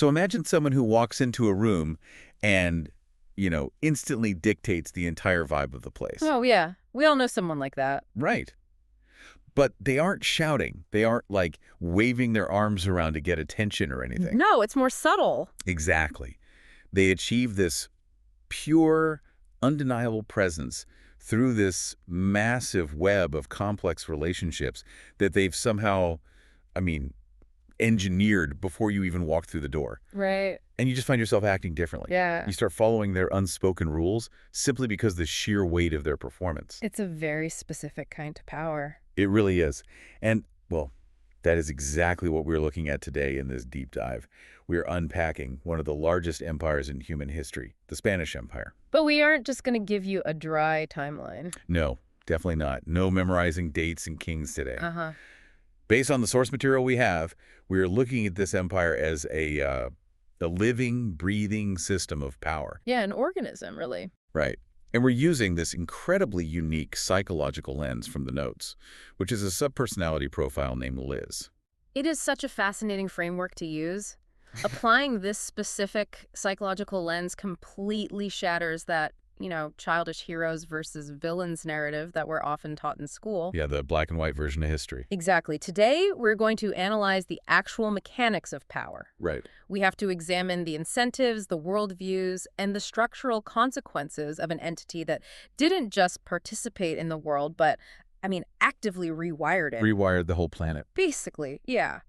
So imagine someone who walks into a room and, instantly dictates the entire vibe of the place. Oh, yeah. We all know someone like that. Right. But they aren't shouting. They aren't, like, waving their arms around to get attention or anything. No, it's more subtle. Exactly. They achieve this pure, undeniable presence through this massive web of complex relationships that they've somehow, engineered before you even walk through the door. Right. And you just find yourself acting differently. Yeah. You start following their unspoken rules simply because of the sheer weight of their performance. It's a very specific kind of power. It really is. And, well, that is exactly what we're looking at today in this deep dive. We're unpacking one of the largest empires in human history, the Spanish Empire. But we aren't just going to give you a dry timeline. No, definitely not. No memorizing dates and kings today. Uh-huh. Based on the source material we have, we're looking at this empire as a living, breathing system of power. Yeah, an organism, really. Right. And we're using this incredibly unique psychological lens from the notes, which is a subpersonality profile named Liz. It is such a fascinating framework to use. Applying this specific psychological lens completely shatters that, childish heroes versus villains narrative that we're often taught in school. Yeah, the black and white version of history. Exactly. Today, we're going to analyze the actual mechanics of power. Right. We have to examine the incentives, the worldviews, and the structural consequences of an entity that didn't just participate in the world, but, actively rewired it. Rewired the whole planet. Basically, yeah.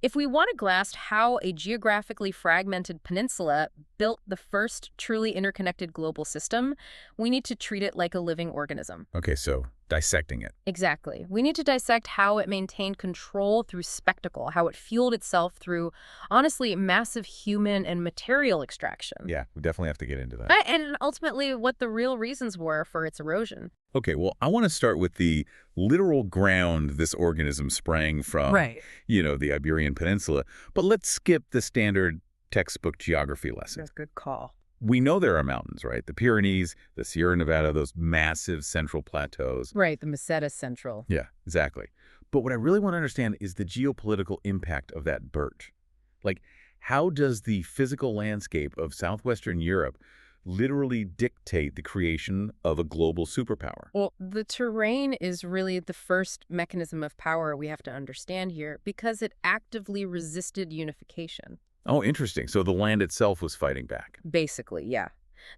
If we want to grasp how a geographically fragmented peninsula built the first truly interconnected global system, we need to treat it like a living organism. Okay, so dissecting it. Exactly. We need to dissect how it maintained control through spectacle, how it fueled itself through, honestly, massive human and material extraction. Yeah, we definitely have to get into that. And ultimately, what the real reasons were for its erosion. Okay, well, I want to start with the literal ground this organism sprang from, the Iberian Peninsula. But let's skip the standard textbook geography lesson. That's a good call. We know there are mountains, right? The Pyrenees, the Sierra Nevada, those massive central plateaus. Right, the Meseta Central. Yeah, exactly. But what I really want to understand is the geopolitical impact of that birch. Like, how does the physical landscape of southwestern Europe literally dictate the creation of a global superpower? Well, the terrain is really the first mechanism of power we have to understand here because it actively resisted unification. Oh, interesting. So the land itself was fighting back. Basically, yeah.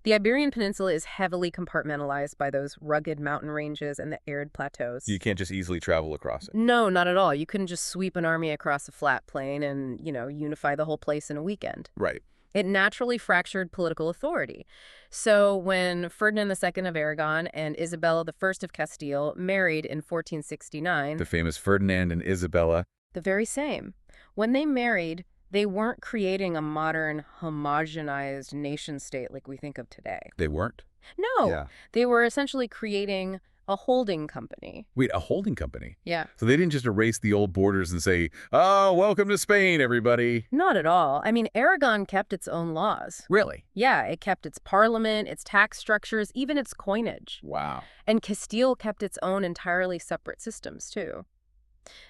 The Iberian Peninsula is heavily compartmentalized by those rugged mountain ranges and the arid plateaus. You can't just easily travel across it. No, not at all. You couldn't just sweep an army across a flat plain and, unify the whole place in a weekend. Right. It naturally fractured political authority. So when Ferdinand II of Aragon and Isabella I of Castile married in 1469... The famous Ferdinand and Isabella. The very same. When they married, they weren't creating a modern, homogenized nation-state like we think of today. They weren't? No. Yeah. They were essentially creating a holding company. Wait, a holding company? Yeah. So they didn't just erase the old borders and say, oh, welcome to Spain, everybody. Not at all. Aragon kept its own laws. Really? Yeah, it kept its parliament, its tax structures, even its coinage. Wow. And Castile kept its own entirely separate systems, too.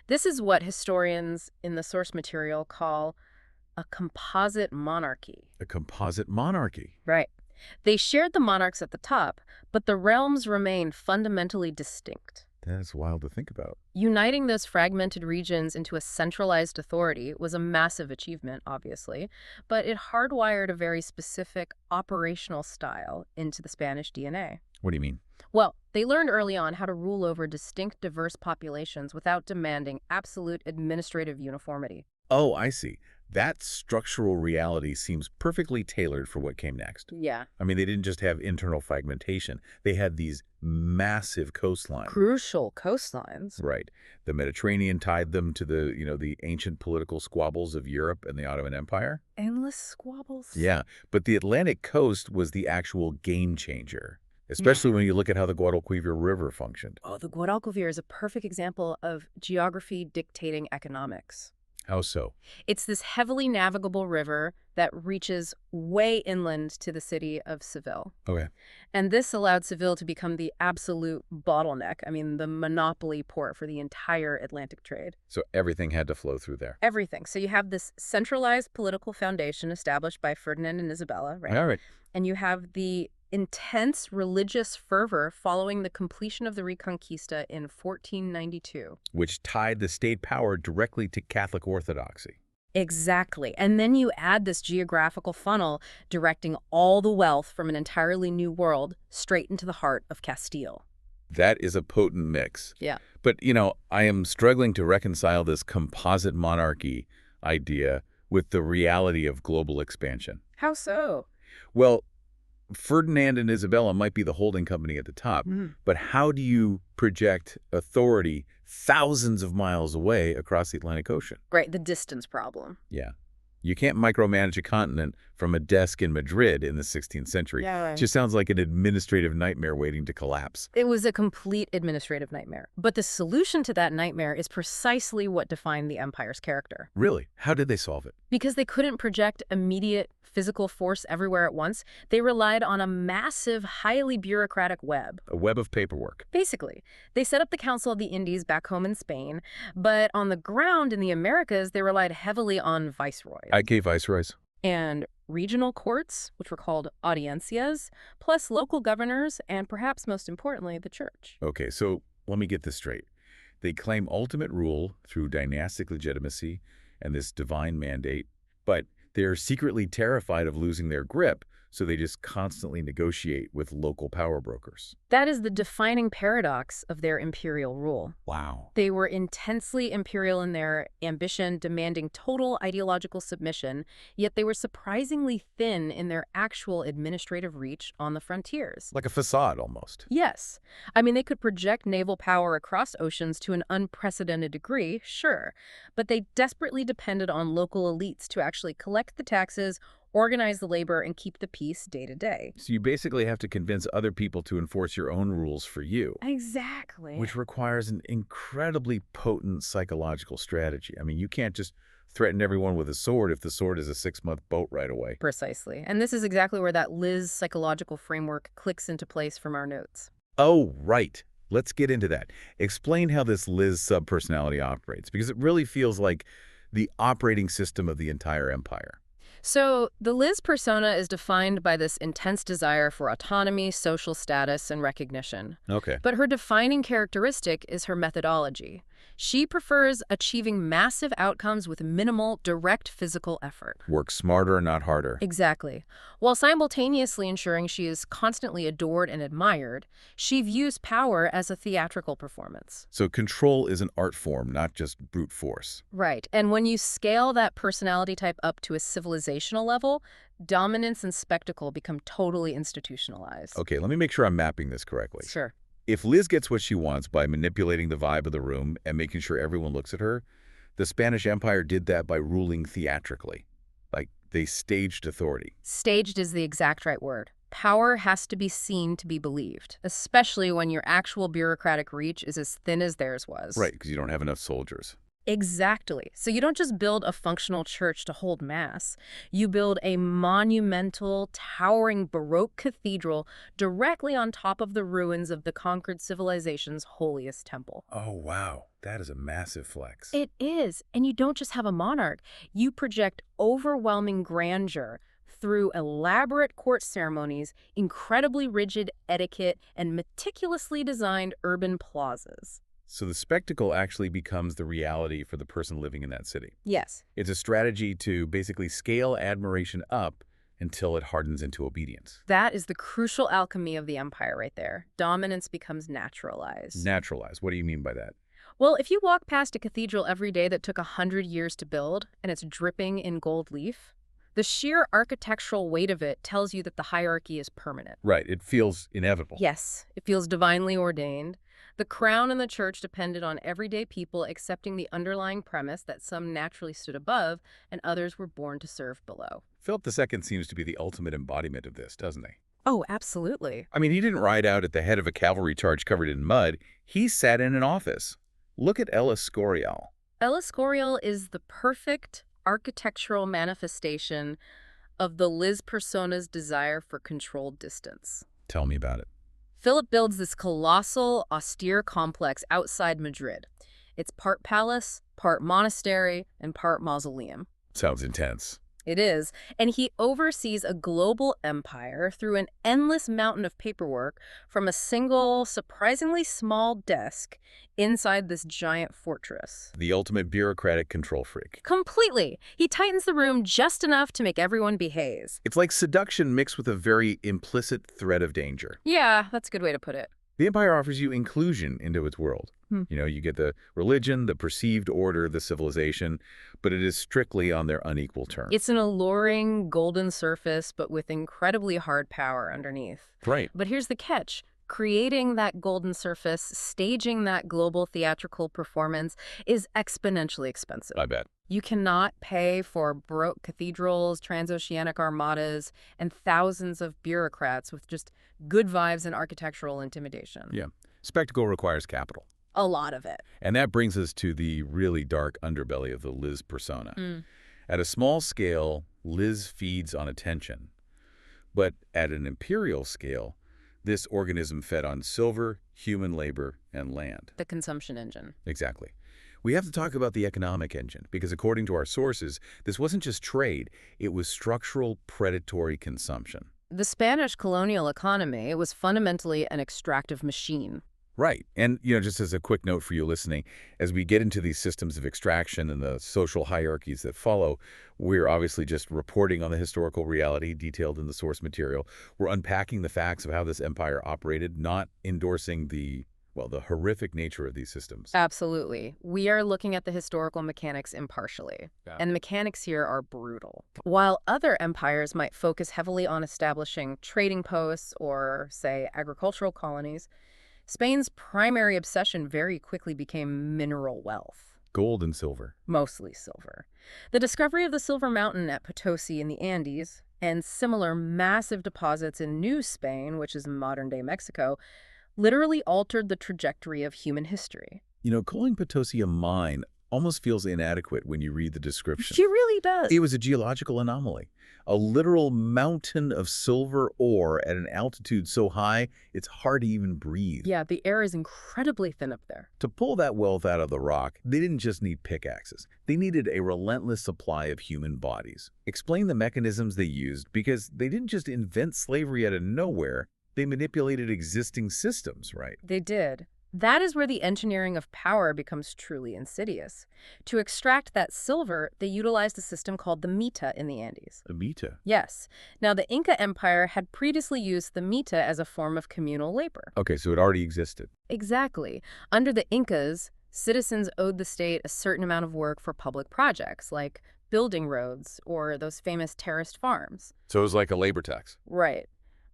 This is what historians in the source material call a composite monarchy. A composite monarchy. Right. They shared the monarchs at the top, but the realms remained fundamentally distinct. That's wild to think about. Uniting those fragmented regions into a centralized authority was a massive achievement, obviously, but it hardwired a very specific operational style into the Spanish DNA. What do you mean? Well, they learned early on how to rule over distinct, diverse populations without demanding absolute administrative uniformity. Oh, I see. That structural reality seems perfectly tailored for what came next. Yeah. They didn't just have internal fragmentation. They had these massive coastlines. Crucial coastlines. Right. The Mediterranean tied them to the ancient political squabbles of Europe and the Ottoman Empire. Endless squabbles. Yeah. But the Atlantic coast was the actual game changer, especially when you look at how the Guadalquivir River functioned. Oh, the Guadalquivir is a perfect example of geography dictating economics. How so? It's this heavily navigable river that reaches way inland to the city of Seville. Okay. And this allowed Seville to become the absolute bottleneck, I mean, the monopoly port for the entire Atlantic trade. So everything had to flow through there. Everything. So you have this centralized political foundation established by Ferdinand and Isabella, right? All right. And you have the intense religious fervor following the completion of the Reconquista in 1492. Which tied the state power directly to Catholic orthodoxy. Exactly. And then you add this geographical funnel directing all the wealth from an entirely new world straight into the heart of Castile. That is a potent mix. Yeah. But, I am struggling to reconcile this composite monarchy idea with the reality of global expansion. How so? Well, Ferdinand and Isabella might be the holding company at the top, but how do you project authority thousands of miles away across the Atlantic Ocean? Right, the distance problem. Yeah. You can't micromanage a continent from a desk in Madrid in the 16th century. Yeah, right. It just sounds like an administrative nightmare waiting to collapse. It was a complete administrative nightmare. But the solution to that nightmare is precisely what defined the empire's character. Really? How did they solve it? Because they couldn't project immediate physical force everywhere at once, they relied on a massive, highly bureaucratic web. A web of paperwork. Basically, they set up the Council of the Indies back home in Spain, but on the ground in the Americas, they relied heavily on viceroys. IK viceroys. And regional courts, which were called audiencias, plus local governors, and perhaps most importantly, the church. Okay, so let me get this straight. They claim ultimate rule through dynastic legitimacy and this divine mandate, but they're secretly terrified of losing their grip, so they just constantly negotiate with local power brokers. That is the defining paradox of their imperial rule. Wow. They were intensely imperial in their ambition, demanding total ideological submission, yet they were surprisingly thin in their actual administrative reach on the frontiers. Like a facade, almost. Yes. I mean, they could project naval power across oceans to an unprecedented degree, sure, but they desperately depended on local elites to actually collect the taxes, organize the labor, and keep the peace day to day. So you basically have to convince other people to enforce your own rules for you. Exactly. Which requires an incredibly potent psychological strategy. I mean, you can't just threaten everyone with a sword if the sword is a 6-month boat right away. Precisely. And this is exactly where that Liz psychological framework clicks into place from our notes. Oh, right. Let's get into that. Explain how this Liz subpersonality operates, because it really feels like the operating system of the entire empire. So the Liz persona is defined by this intense desire for autonomy, social status, and recognition. Okay. But her defining characteristic is her methodology. She prefers achieving massive outcomes with minimal, direct physical effort. Work smarter, not harder. Exactly. While simultaneously ensuring she is constantly adored and admired, she views power as a theatrical performance. So control is an art form, not just brute force. Right. And when you scale that personality type up to a civilizational level, dominance and spectacle become totally institutionalized. Okay, let me make sure I'm mapping this correctly. Sure. If Liz gets what she wants by manipulating the vibe of the room and making sure everyone looks at her, the Spanish Empire did that by ruling theatrically. Like, they staged authority. Staged is the exact right word. Power has to be seen to be believed, especially when your actual bureaucratic reach is as thin as theirs was. Right, because you don't have enough soldiers. Exactly. So you don't just build a functional church to hold mass. You build a monumental, towering Baroque cathedral directly on top of the ruins of the conquered civilization's holiest temple. Oh, wow. That is a massive flex. It is. And you don't just have a monarch. You project overwhelming grandeur through elaborate court ceremonies, incredibly rigid etiquette, and meticulously designed urban plazas. So the spectacle actually becomes the reality for the person living in that city. Yes. It's a strategy to basically scale admiration up until it hardens into obedience. That is the crucial alchemy of the empire right there. Dominance becomes naturalized. Naturalized. What do you mean by that? Well, if you walk past a cathedral every day that took 100 years to build, and it's dripping in gold leaf, the sheer architectural weight of it tells you that the hierarchy is permanent. Right. It feels inevitable. Yes, it feels divinely ordained. The crown and the church depended on everyday people accepting the underlying premise that some naturally stood above and others were born to serve below. Philip II seems to be the ultimate embodiment of this, doesn't he? Oh, absolutely. I mean, he didn't ride out at the head of a cavalry charge covered in mud. He sat in an office. Look at Ella Scorial. El Escorial is the perfect architectural manifestation of the Liz persona's desire for controlled distance. Tell me about it. Philip builds this colossal, austere complex outside Madrid. It's part palace, part monastery, and part mausoleum. Sounds intense. It is, and he oversees a global empire through an endless mountain of paperwork from a single, surprisingly small desk inside this giant fortress. The ultimate bureaucratic control freak. Completely. He tightens the room just enough to make everyone behave. It's like seduction mixed with a very implicit threat of danger. Yeah, that's a good way to put it. The empire offers you inclusion into its world. You know, you get the religion, the perceived order, the civilization, but it is strictly on their unequal terms. It's an alluring golden surface, but with incredibly hard power underneath. Right. But here's the catch. Creating that golden surface, staging that global theatrical performance is exponentially expensive. I bet. You cannot pay for baroque cathedrals, transoceanic armadas, and thousands of bureaucrats with just good vibes and architectural intimidation. Yeah. Spectacle requires capital. A lot of it. And that brings us to the really dark underbelly of the Liz persona. At a small scale, Liz feeds on attention. But at an imperial scale, this organism fed on silver, human labor, and land. The consumption engine. Exactly. We have to talk about the economic engine, because according to our sources, this wasn't just trade, it was structural predatory consumption. The Spanish colonial economy was fundamentally an extractive machine. Right. And, just as a quick note for you listening, as we get into these systems of extraction and the social hierarchies that follow, we're obviously just reporting on the historical reality detailed in the source material. We're unpacking the facts of how this empire operated, not endorsing the horrific nature of these systems. Absolutely. We are looking at the historical mechanics impartially. Yeah. And the mechanics here are brutal. While other empires might focus heavily on establishing trading posts or, say, agricultural colonies, Spain's primary obsession very quickly became mineral wealth. Gold and silver. Mostly silver. The discovery of the Silver Mountain at Potosi in the Andes and similar massive deposits in New Spain, which is modern-day Mexico, literally altered the trajectory of human history. Calling Potosi a mine almost feels inadequate when you read the description. She really does. It was a geological anomaly, a literal mountain of silver ore at an altitude so high it's hard to even breathe. Yeah, the air is incredibly thin up there. To pull that wealth out of the rock, they didn't just need pickaxes. They needed a relentless supply of human bodies. Explain the mechanisms they used, because they didn't just invent slavery out of nowhere. They manipulated existing systems, right? They did. That is where the engineering of power becomes truly insidious. To extract that silver, they utilized a system called the mita in the Andes. The mita? Yes. Now, the Inca Empire had previously used the mita as a form of communal labor. Okay, so it already existed. Exactly. Under the Incas, citizens owed the state a certain amount of work for public projects, like building roads or those famous terraced farms. So it was like a labor tax. Right.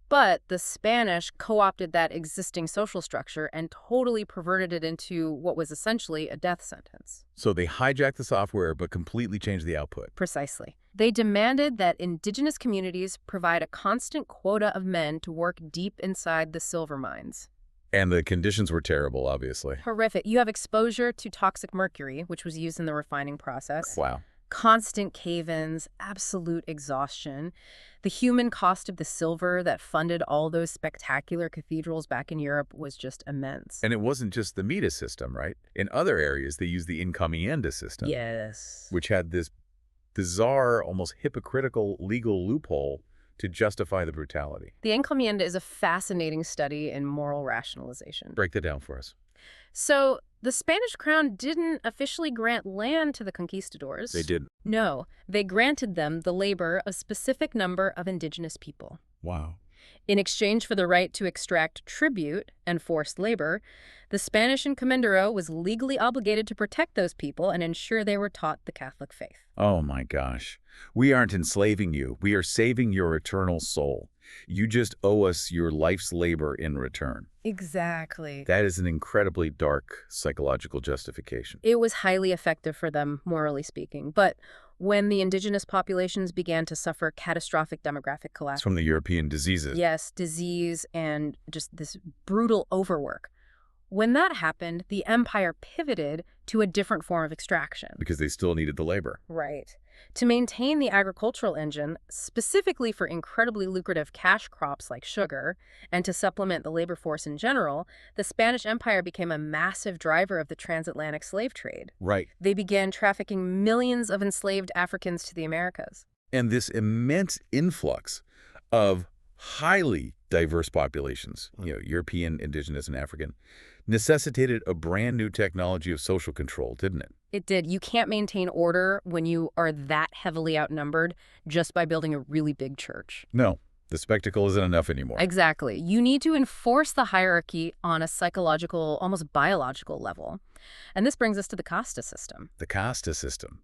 But the Spanish co-opted that existing social structure and totally perverted it into what was essentially a death sentence. So they hijacked the software but completely changed the output. Precisely. They demanded that indigenous communities provide a constant quota of men to work deep inside the silver mines. And the conditions were terrible, obviously. Horrific. You have exposure to toxic mercury, which was used in the refining process. Wow. Constant cave-ins, absolute exhaustion. The human cost of the silver that funded all those spectacular cathedrals back in Europe was just immense. And it wasn't just the mita system, right? In other areas, they used the encomienda system. Yes. Which had this bizarre, almost hypocritical legal loophole to justify the brutality. The encomienda is a fascinating study in moral rationalization. Break that down for us. So, the Spanish crown didn't officially grant land to the conquistadors. They didn't. No, they granted them the labor of a specific number of indigenous people. Wow. In exchange for the right to extract tribute and forced labor, the Spanish encomendero was legally obligated to protect those people and ensure they were taught the Catholic faith. Oh my gosh. We aren't enslaving you. We are saving your eternal soul. You just owe us your life's labor in return. Exactly. That is an incredibly dark psychological justification. It was highly effective for them, morally speaking. But when the indigenous populations began to suffer catastrophic demographic collapse. From the European diseases. Yes, disease and just this brutal overwork. When that happened, the empire pivoted to a different form of extraction. Because they still needed the labor. Right. To maintain the agricultural engine, specifically for incredibly lucrative cash crops like sugar, and to supplement the labor force in general, the Spanish Empire became a massive driver of the transatlantic slave trade. Right. They began trafficking millions of enslaved Africans to the Americas. And this immense influx of highly diverse populations, European, indigenous, and African, necessitated a brand new technology of social control, didn't it? It did. You can't maintain order when you are that heavily outnumbered just by building a really big church. No, the spectacle isn't enough anymore. Exactly. You need to enforce the hierarchy on a psychological, almost biological level. And this brings us to the casta system. The casta system.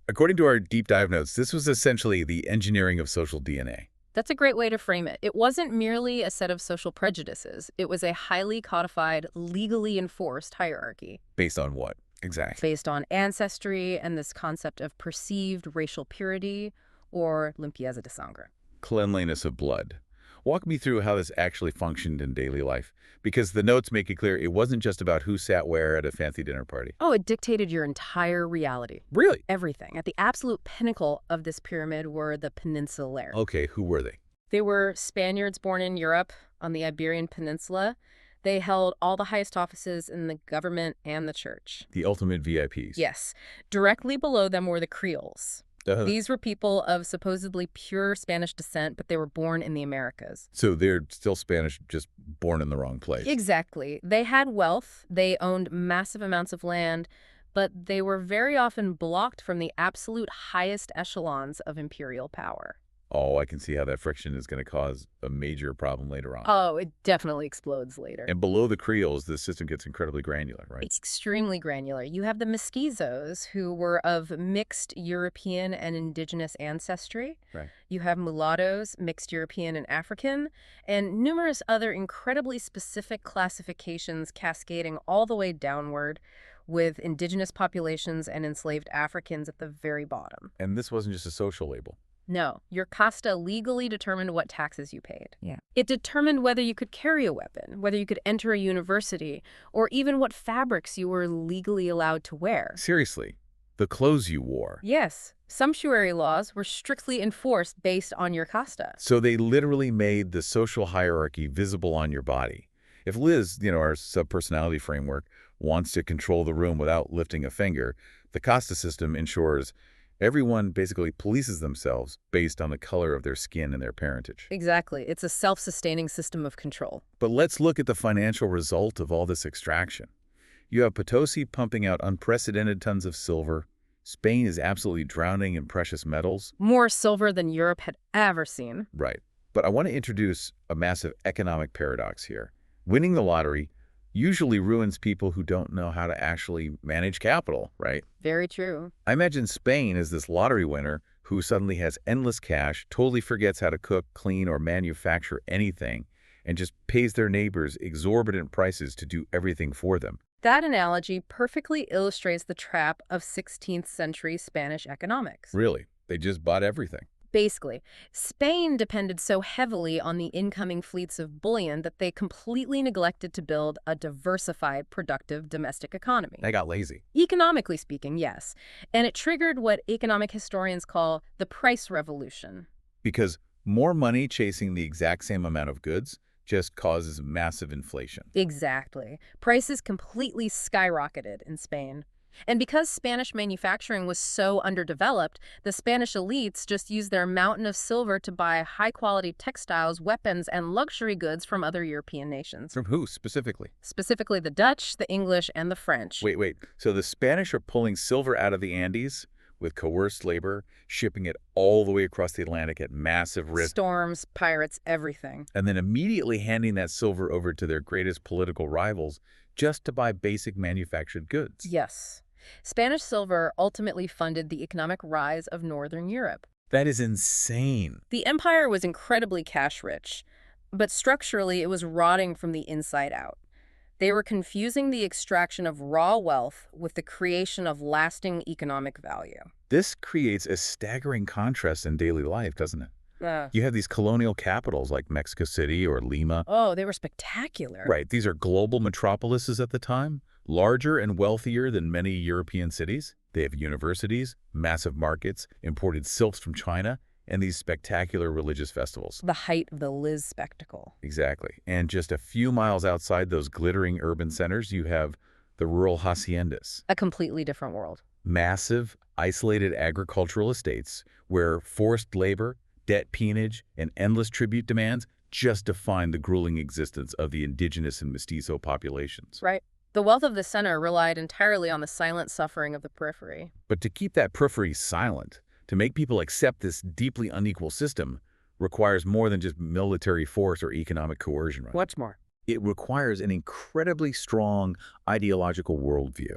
According to our deep dive notes, this was essentially the engineering of social DNA. That's a great way to frame it. It wasn't merely a set of social prejudices. It was a highly codified, legally enforced hierarchy. Based on what? Exactly. Based on ancestry and this concept of perceived racial purity, or limpieza de sangre. Cleanliness of blood. Walk me through how this actually functioned in daily life, because the notes make it clear it wasn't just about who sat where at a fancy dinner party. Oh, it dictated your entire reality. Really? Everything. At the absolute pinnacle of this pyramid were the peninsulares. Okay, who were they? They were Spaniards born in Europe on the Iberian Peninsula. They held all the highest offices in the government and the church. The ultimate VIPs. Yes. Directly below them were the Creoles. These were people of supposedly pure Spanish descent, but they were born in the Americas. So they're still Spanish, just born in the wrong place. Exactly. They had wealth, they owned massive amounts of land, but they were very often blocked from the absolute highest echelons of imperial power. Oh, I can see how that friction is going to cause a major problem later on. Oh, it definitely explodes later. And below the Creoles, the system gets incredibly granular, right? It's extremely granular. You have the mestizos, who were of mixed European and indigenous ancestry. Right. You have mulattoes, mixed European and African, and numerous other incredibly specific classifications cascading all the way downward, with indigenous populations and enslaved Africans at the very bottom. And this wasn't just a social label. No, your casta legally determined what taxes you paid. Yeah. It determined whether you could carry a weapon, whether you could enter a university, or even what fabrics you were legally allowed to wear. Seriously, the clothes you wore. Yes, sumptuary laws were strictly enforced based on your casta. So they literally made the social hierarchy visible on your body. If Liz, our subpersonality framework, wants to control the room without lifting a finger, the casta system ensures everyone basically polices themselves based on the color of their skin and their parentage. Exactly. It's a self-sustaining system of control. But let's look at the financial result of all this extraction. You have Potosi pumping out unprecedented tons of silver. Spain is absolutely drowning in precious metals. More silver than Europe had ever seen. Right. But I want to introduce a massive economic paradox here. Winning the lottery usually ruins people who don't know how to actually manage capital, right? Very true. I imagine Spain as this lottery winner who suddenly has endless cash, totally forgets how to cook, clean, or manufacture anything, and just pays their neighbors exorbitant prices to do everything for them. That analogy perfectly illustrates the trap of 16th century Spanish economics. Really, they just bought everything. Basically, Spain depended so heavily on the incoming fleets of bullion that they completely neglected to build a diversified, productive domestic economy. They got lazy. Economically speaking, yes. And it triggered what economic historians call the price revolution. Because more money chasing the exact same amount of goods just causes massive inflation. Exactly. Prices completely skyrocketed in Spain. And because Spanish manufacturing was so underdeveloped, the Spanish elites just used their mountain of silver to buy high-quality textiles, weapons, and luxury goods from other European nations. From who, specifically? Specifically the Dutch, the English, and the French. Wait. So the Spanish are pulling silver out of the Andes with coerced labor, shipping it all the way across the Atlantic at massive risk. Storms, pirates, everything. And then immediately handing that silver over to their greatest political rivals just to buy basic manufactured goods. Yes. Spanish silver ultimately funded the economic rise of Northern Europe. That is insane. The empire was incredibly cash-rich, but structurally it was rotting from the inside out. They were confusing the extraction of raw wealth with the creation of lasting economic value. This creates a staggering contrast in daily life, doesn't it? You have these colonial capitals like Mexico City or Lima. Oh, they were spectacular. Right, these are global metropolises at the time, larger and wealthier than many European cities. They have universities, massive markets, imported silks from China, and these spectacular religious festivals. The height of the Liz spectacle. Exactly. And just a few miles outside those glittering urban centers, you have the rural haciendas. A completely different world. Massive, isolated agricultural estates where forced labor, debt peonage, and endless tribute demands just define the grueling existence of the indigenous and mestizo populations. Right. The wealth of the center relied entirely on the silent suffering of the periphery. But to keep that periphery silent, to make people accept this deeply unequal system, requires more than just military force or economic coercion. Right? What's more? It requires an incredibly strong ideological worldview.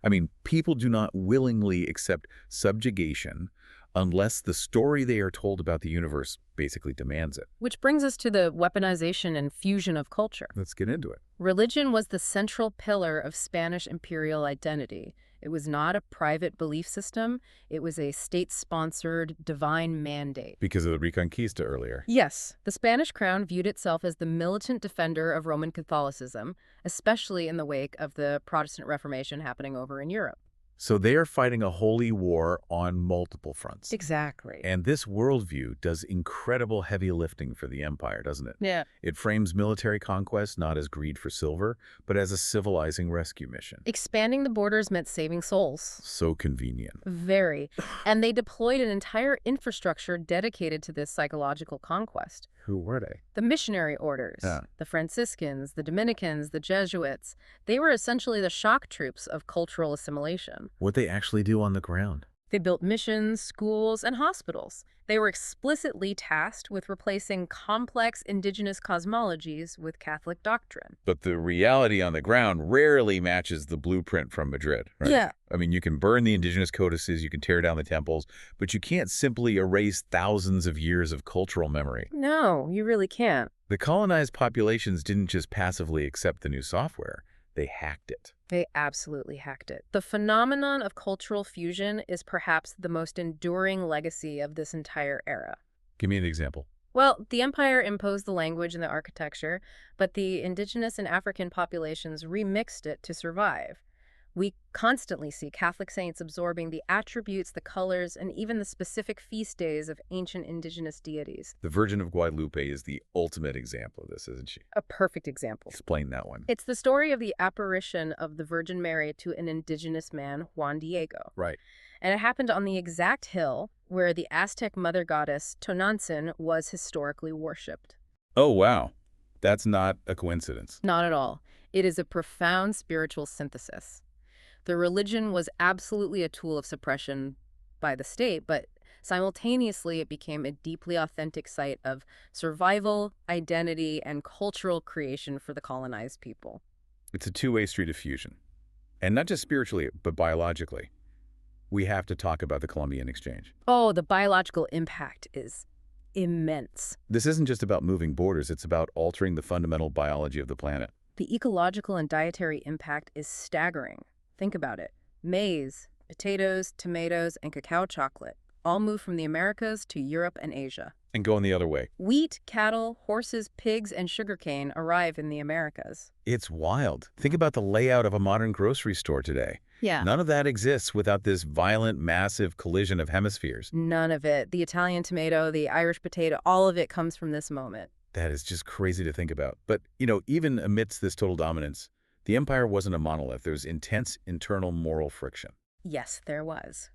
I mean, people do not willingly accept subjugation unless the story they are told about the universe basically demands it. Which brings us to the weaponization and fusion of culture. Let's get into it. Religion was the central pillar of Spanish imperial identity. It was not a private belief system. It was a state-sponsored divine mandate. Because of the Reconquista earlier. Yes, the Spanish crown viewed itself as the militant defender of Roman Catholicism, especially in the wake of the Protestant Reformation happening over in Europe. So they are fighting a holy war on multiple fronts. Exactly. And this worldview does incredible heavy lifting for the empire, doesn't it? Yeah. It frames military conquest not as greed for silver, but as a civilizing rescue mission. Expanding the borders meant saving souls. So convenient. Very. And they deployed an entire infrastructure dedicated to this psychological conquest. Who were they? The missionary orders, the Franciscans, the Dominicans, the Jesuits, they were essentially the shock troops of cultural assimilation. What they actually do on the ground. They built missions, schools, and hospitals. They were explicitly tasked with replacing complex indigenous cosmologies with Catholic doctrine. But the reality on the ground rarely matches the blueprint from Madrid, right? Yeah. I mean, you can burn the indigenous codices, you can tear down the temples, but you can't simply erase thousands of years of cultural memory. No, you really can't. The colonized populations didn't just passively accept the new software, they hacked it. They absolutely hacked it. The phenomenon of cultural fusion is perhaps the most enduring legacy of this entire era. Give me an example. Well, the empire imposed the language and the architecture, but the indigenous and African populations remixed it to survive. We constantly see Catholic saints absorbing the attributes, the colors, and even the specific feast days of ancient indigenous deities. The Virgin of Guadalupe is the ultimate example of this, isn't she? A perfect example. Explain that one. It's the story of the apparition of the Virgin Mary to an indigenous man, Juan Diego. Right. And it happened on the exact hill where the Aztec mother goddess Tonantzin was historically worshipped. Oh, wow. That's not a coincidence. Not at all. It is a profound spiritual synthesis. The religion was absolutely a tool of suppression by the state, but simultaneously it became a deeply authentic site of survival, identity, and cultural creation for the colonized people. It's a two-way street of fusion. And not just spiritually, but biologically. We have to talk about the Columbian Exchange. Oh, the biological impact is immense. This isn't just about moving borders, it's about altering the fundamental biology of the planet. The ecological and dietary impact is staggering. Think about it. Maize, potatoes, tomatoes, and cacao chocolate all move from the Americas to Europe and Asia. And going the other way. Wheat, cattle, horses, pigs, and sugarcane arrive in the Americas. It's wild. Think about the layout of a modern grocery store today. Yeah. None of that exists without this violent, massive collision of hemispheres. None of it. The Italian tomato, the Irish potato, all of it comes from this moment. That is just crazy to think about. But, even amidst this total dominance, the empire wasn't a monolith. There was intense internal moral friction. Yes, there was.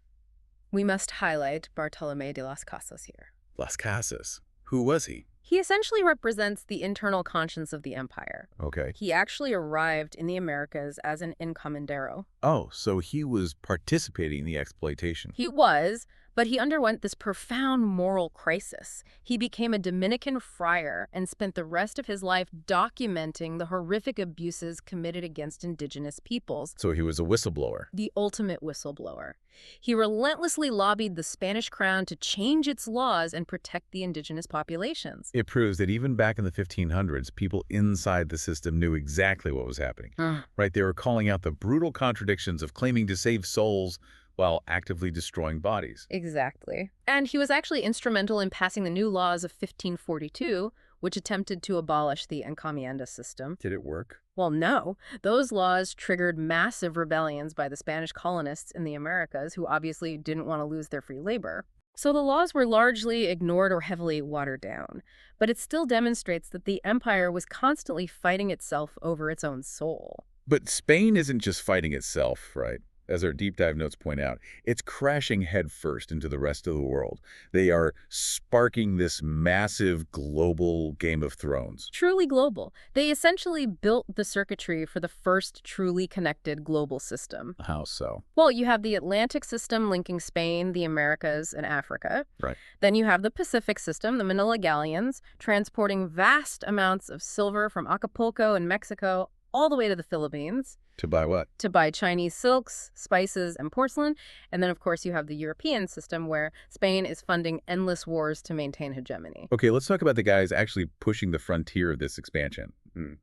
We must highlight Bartolomé de las Casas here. Las Casas. Who was he? He essentially represents the internal conscience of the empire. Okay. He actually arrived in the Americas as an encomendero. Oh, so he was participating in the exploitation. He was, but he underwent this profound moral crisis. He became a Dominican friar and spent the rest of his life documenting the horrific abuses committed against indigenous peoples. So he was a whistleblower. The ultimate whistleblower. He relentlessly lobbied the Spanish crown to change its laws and protect the indigenous populations. It proves that even back in the 1500s, people inside the system knew exactly what was happening. Right? They were calling out the brutal contradictions of claiming to save souls while actively destroying bodies. Exactly. And he was actually instrumental in passing the new laws of 1542, which attempted to abolish the encomienda system. Did it work? Well, no. Those laws triggered massive rebellions by the Spanish colonists in the Americas, who obviously didn't want to lose their free labor. So the laws were largely ignored or heavily watered down. But it still demonstrates that the empire was constantly fighting itself over its own soul. But Spain isn't just fighting itself, right? As our deep dive notes point out, it's crashing headfirst into the rest of the world. They are sparking this massive global Game of Thrones. Truly global. They essentially built the circuitry for the first truly connected global system. How so? Well, you have the Atlantic system linking Spain, the Americas, and Africa. Right. Then you have the Pacific system, the Manila galleons, transporting vast amounts of silver from Acapulco in Mexico all the way to the Philippines. To buy what? To buy Chinese silks, spices, and porcelain. And then, of course, you have the European system where Spain is funding endless wars to maintain hegemony. Okay, let's talk about the guys actually pushing the frontier of this expansion.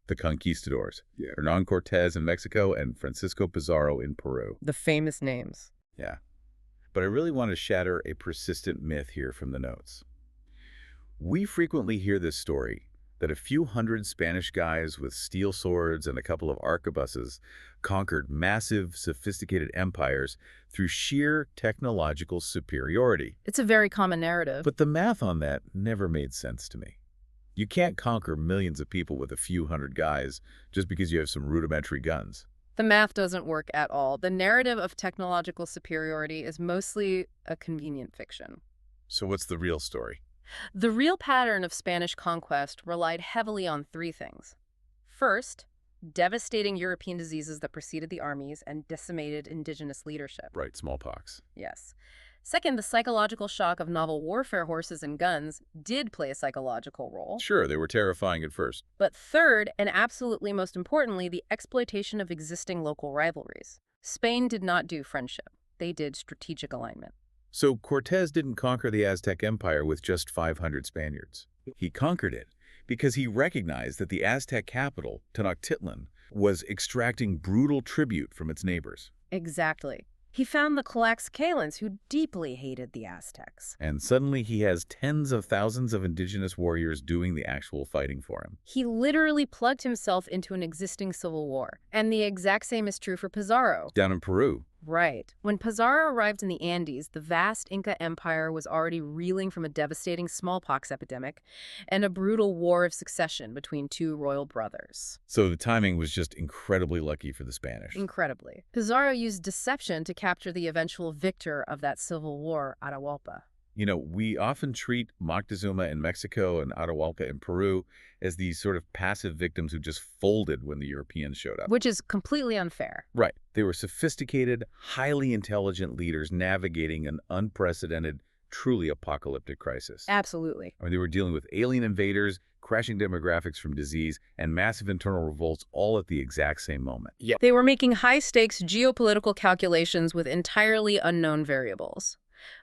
The conquistadors. Hernán Cortés in Mexico and Francisco Pizarro in Peru. The famous names. Yeah. But I really want to shatter a persistent myth here from the notes. We frequently hear this story that a few hundred Spanish guys with steel swords and a couple of arquebuses conquered massive, sophisticated empires through sheer technological superiority. It's a very common narrative. But the math on that never made sense to me. You can't conquer millions of people with a few hundred guys just because you have some rudimentary guns. The math doesn't work at all. The narrative of technological superiority is mostly a convenient fiction. So what's the real story? The real pattern of Spanish conquest relied heavily on three things. First, devastating European diseases that preceded the armies and decimated indigenous leadership. Right, smallpox. Yes. Second, the psychological shock of novel warfare horses and guns did play a psychological role. Sure, they were terrifying at first. But third, and absolutely most importantly, the exploitation of existing local rivalries. Spain did not do friendship. They did strategic alignment. So Cortés didn't conquer the Aztec Empire with just 500 Spaniards. He conquered it because he recognized that the Aztec capital, Tenochtitlan, was extracting brutal tribute from its neighbors. Exactly. He found the Tlaxcalans who deeply hated the Aztecs. And suddenly he has tens of thousands of indigenous warriors doing the actual fighting for him. He literally plugged himself into an existing civil war. And the exact same is true for Pizarro. Down in Peru. Right. When Pizarro arrived in the Andes, the vast Inca Empire was already reeling from a devastating smallpox epidemic and a brutal war of succession between two royal brothers. So the timing was just incredibly lucky for the Spanish. Incredibly. Pizarro used deception to capture the eventual victor of that civil war, Atahualpa. You know, we often treat Moctezuma in Mexico and Atahualpa in Peru as these sort of passive victims who just folded when the Europeans showed up. Which is completely unfair. Right. They were sophisticated, highly intelligent leaders navigating an unprecedented, truly apocalyptic crisis. Absolutely. I mean, they were dealing with alien invaders, crashing demographics from disease, and massive internal revolts all at the exact same moment. Yeah. They were making high-stakes geopolitical calculations with entirely unknown variables.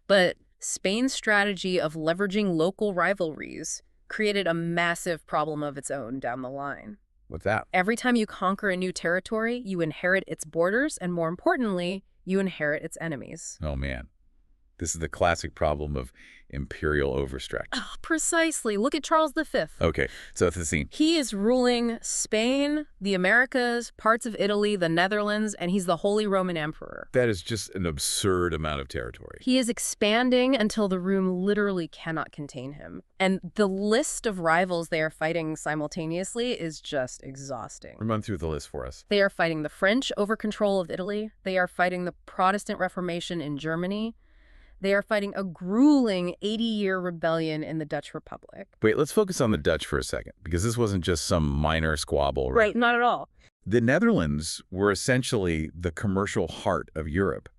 But Spain's strategy of leveraging local rivalries created a massive problem of its own down the line. What's that? Every time you conquer a new territory, you inherit its borders, and more importantly, you inherit its enemies. Oh, man. This is the classic problem of imperial overstretch. Oh, precisely. Look at Charles V. Okay, so it's the scene. He is ruling Spain, the Americas, parts of Italy, the Netherlands, and he's the Holy Roman Emperor. That is just an absurd amount of territory. He is expanding until the room literally cannot contain him. And the list of rivals they are fighting simultaneously is just exhausting. Run through the list for us. They are fighting the French over control of Italy. They are fighting the Protestant Reformation in Germany. They are fighting a grueling 80-year rebellion in the Dutch Republic. Wait, let's focus on the Dutch for a second, because this wasn't just some minor squabble. Right, not at all. The Netherlands were essentially the commercial heart of Europe,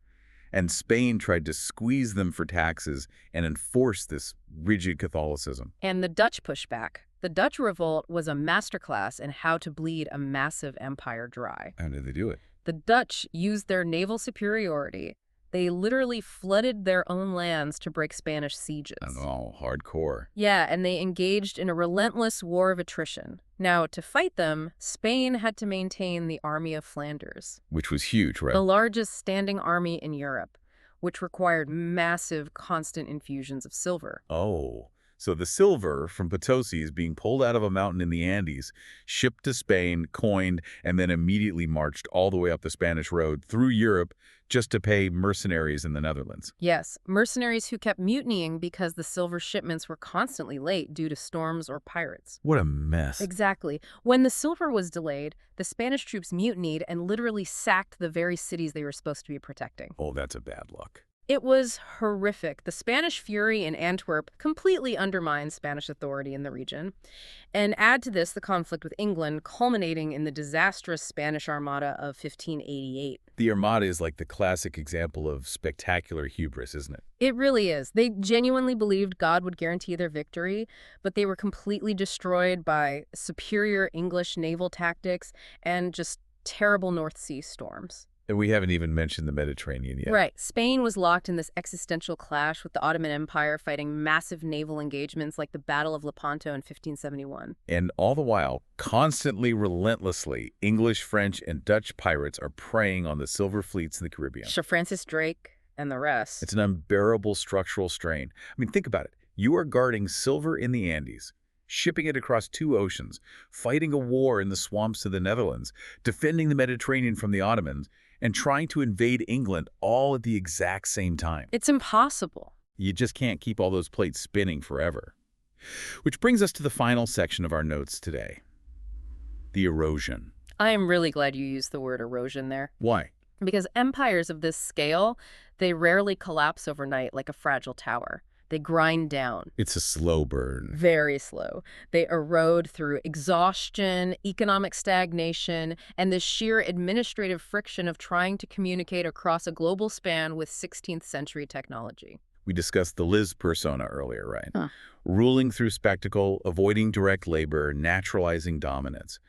and Spain tried to squeeze them for taxes and enforce this rigid Catholicism. And the Dutch pushback. The Dutch revolt was a masterclass in how to bleed a massive empire dry. How did they do it? The Dutch used their naval superiority. They literally flooded their own lands to break Spanish sieges. Oh, hardcore. Yeah, and they engaged in a relentless war of attrition. Now, to fight them, Spain had to maintain the Army of Flanders. Which was huge, right? The largest standing army in Europe. which required massive, constant infusions of silver. Oh, so the silver from Potosi is being pulled out of a mountain in the Andes, shipped to Spain, coined, and then immediately marched all the way up the Spanish road through Europe just to pay mercenaries in the Netherlands. Yes, mercenaries who kept mutinying because the silver shipments were constantly late due to storms or pirates. What a mess. Exactly. When the silver was delayed, the Spanish troops mutinied and literally sacked the very cities they were supposed to be protecting. Oh, that's a bad luck. It was horrific. The Spanish fury in Antwerp completely undermined Spanish authority in the region. And add to this the conflict with England, culminating in the disastrous Spanish Armada of 1588. The Armada is like the classic example of spectacular hubris, isn't it? It really is. They genuinely believed God would guarantee their victory, but they were completely destroyed by superior English naval tactics and just terrible North Sea storms. And we haven't even mentioned the Mediterranean yet. Right. Spain was locked in this existential clash with the Ottoman Empire, fighting massive naval engagements like the Battle of Lepanto in 1571. And all the while, constantly, relentlessly, English, French, and Dutch pirates are preying on the silver fleets in the Caribbean. Sir Francis Drake and the rest. It's an unbearable structural strain. I mean, think about it. You are guarding silver in the Andes, shipping it across 2 oceans, fighting a war in the swamps of the Netherlands, defending the Mediterranean from the Ottomans, and trying to invade England all at the exact same time. It's impossible. You just can't keep all those plates spinning forever. Which brings us to the final section of our notes today. The erosion. I am really glad you used the word erosion there. Why? Because empires of this scale, they rarely collapse overnight like a fragile tower. They grind down. It's a slow burn. Very slow. They erode through exhaustion, economic stagnation, and the sheer administrative friction of trying to communicate across a global span with 16th century technology. We discussed the Liz persona earlier, right? Huh. Ruling through spectacle, avoiding direct labor, naturalizing dominance.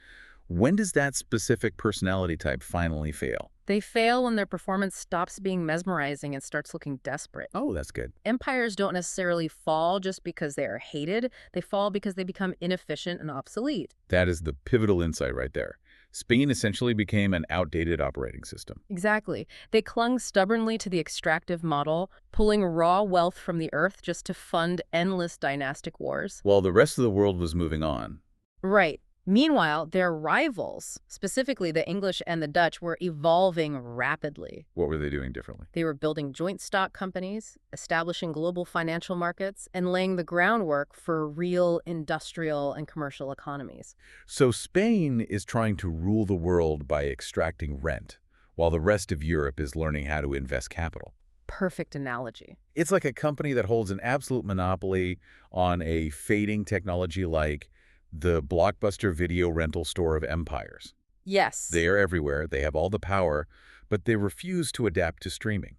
When does that specific personality type finally fail? They fail when their performance stops being mesmerizing and starts looking desperate. Oh, that's good. Empires don't necessarily fall just because they are hated. They fall because they become inefficient and obsolete. That is the pivotal insight right there. Spain essentially became an outdated operating system. Exactly. They clung stubbornly to the extractive model, pulling raw wealth from the earth just to fund endless dynastic wars. While the rest of the world was moving on. Right. Meanwhile, their rivals, specifically the English and the Dutch, were evolving rapidly. What were they doing differently? They were building joint stock companies, establishing global financial markets, and laying the groundwork for real industrial and commercial economies. So Spain is trying to rule the world by extracting rent, while the rest of Europe is learning how to invest capital. Perfect analogy. It's like a company that holds an absolute monopoly on a fading technology like the blockbuster video rental store of empires. Yes. They are everywhere, they have all the power, but they refuse to adapt to streaming.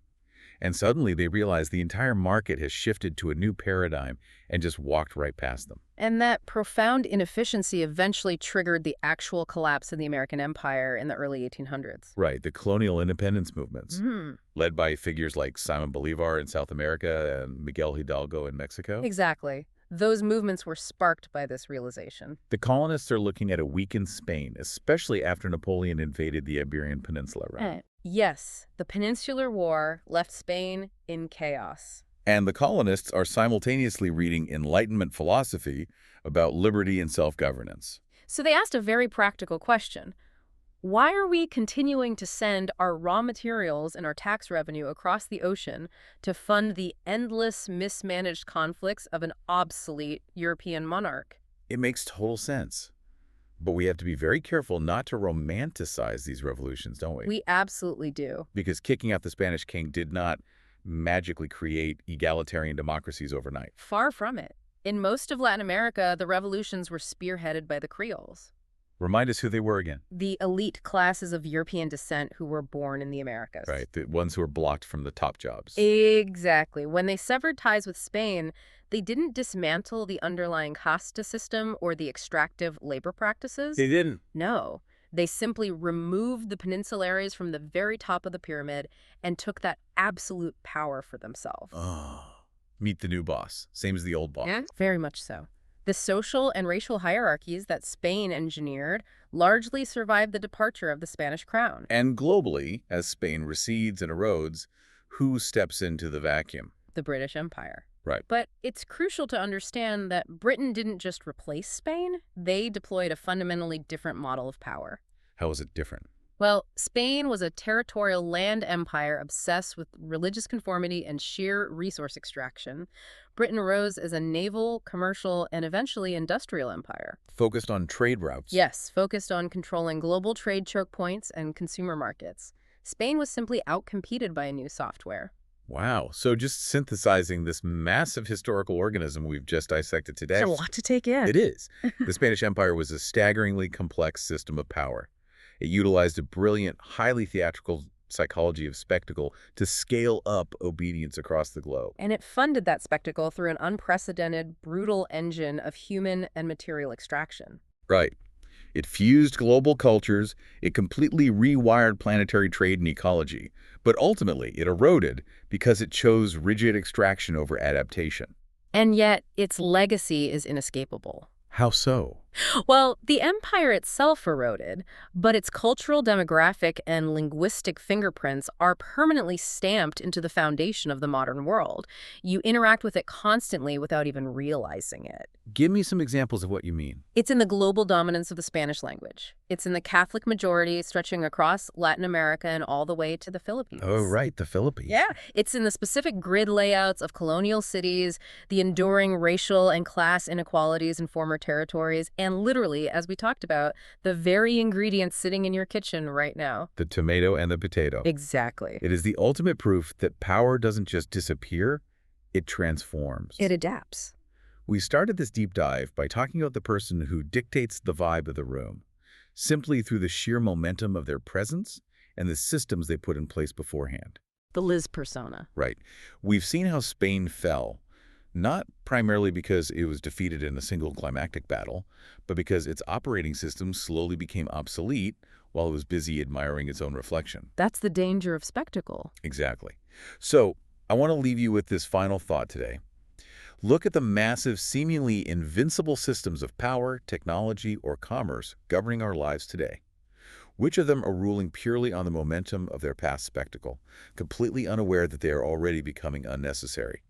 And suddenly they realize the entire market has shifted to a new paradigm and just walked right past them. And that profound inefficiency eventually triggered the actual collapse of the American empire in the early 1800s. Right, the colonial independence movements, Mm. led by figures like Simon Bolivar in South America and Miguel Hidalgo in Mexico. Exactly. Those movements were sparked by this realization. The colonists are looking at a weakened Spain, especially after Napoleon invaded the Iberian Peninsula, right? Yes, the Peninsular War left Spain in chaos. And the colonists are simultaneously reading Enlightenment philosophy about liberty and self-governance. So they asked a very practical question. Why are we continuing to send our raw materials and our tax revenue across the ocean to fund the endless, mismanaged conflicts of an obsolete European monarch? It makes total sense. But we have to be very careful not to romanticize these revolutions, don't we? We absolutely do. Because kicking out the Spanish king did not magically create egalitarian democracies overnight. Far from it. In most of Latin America, the revolutions were spearheaded by the Creoles, Remind us who they were again. the elite classes of European descent who were born in the Americas. Right, the ones who were blocked from the top jobs. Exactly. When they severed ties with Spain, they didn't dismantle the underlying casta system or the extractive labor practices. They didn't. No. They simply removed the peninsulares from the very top of the pyramid and took that absolute power for themselves. Oh, meet the new boss. Same as the old boss. Yeah, very much so. The social and racial hierarchies that Spain engineered largely survived the departure of the Spanish crown. And globally, as Spain recedes and erodes, Who steps into the vacuum? The British Empire. Right. But it's crucial to understand that Britain didn't just replace Spain, they deployed a fundamentally different model of power. How is it different? Well, Spain was a territorial land empire obsessed with religious conformity and sheer resource extraction. Britain rose as a naval, commercial, and eventually industrial empire. Focused on trade routes. Yes, focused on controlling global trade choke points and consumer markets. Spain was simply outcompeted by a new software. Wow. So just synthesizing this massive historical organism we've just dissected today. It's a lot to take in. It is. The Spanish Empire was a staggeringly complex system of power. It utilized a brilliant, highly theatrical psychology of spectacle to scale up obedience across the globe. And it funded that spectacle through an unprecedented, brutal engine of human and material extraction. Right. It fused global cultures, it completely rewired planetary trade and ecology, but ultimately it eroded because it chose rigid extraction over adaptation. And yet, its legacy is inescapable. How so? Well, the empire itself eroded, but its cultural, demographic, and linguistic fingerprints are permanently stamped into the foundation of the modern world. You interact with it constantly without even realizing it. Give me some examples of what you mean. It's in the global dominance of the Spanish language. It's in the Catholic majority stretching across Latin America and all the way to the Philippines. Oh, right, the Philippines. Yeah, it's in the specific grid layouts of colonial cities, the enduring racial and class inequalities in former territories, and literally, as we talked about, the very ingredients sitting in your kitchen right now. The tomato and the potato. Exactly. It is the ultimate proof that power doesn't just disappear, it transforms. It adapts. We started this deep dive by talking about the person who dictates the vibe of the room, simply through the sheer momentum of their presence and the systems they put in place beforehand. The Liz persona. Right. We've seen how Spain fell, not primarily because it was defeated in a single climactic battle, but because its operating system slowly became obsolete while it was busy admiring its own reflection. That's the danger of spectacle. Exactly. So, I want to leave you with this final thought today. Look at the massive, seemingly invincible systems of power, technology, or commerce governing our lives today. Which of them are ruling purely on the momentum of their past spectacle, completely unaware that they are already becoming unnecessary?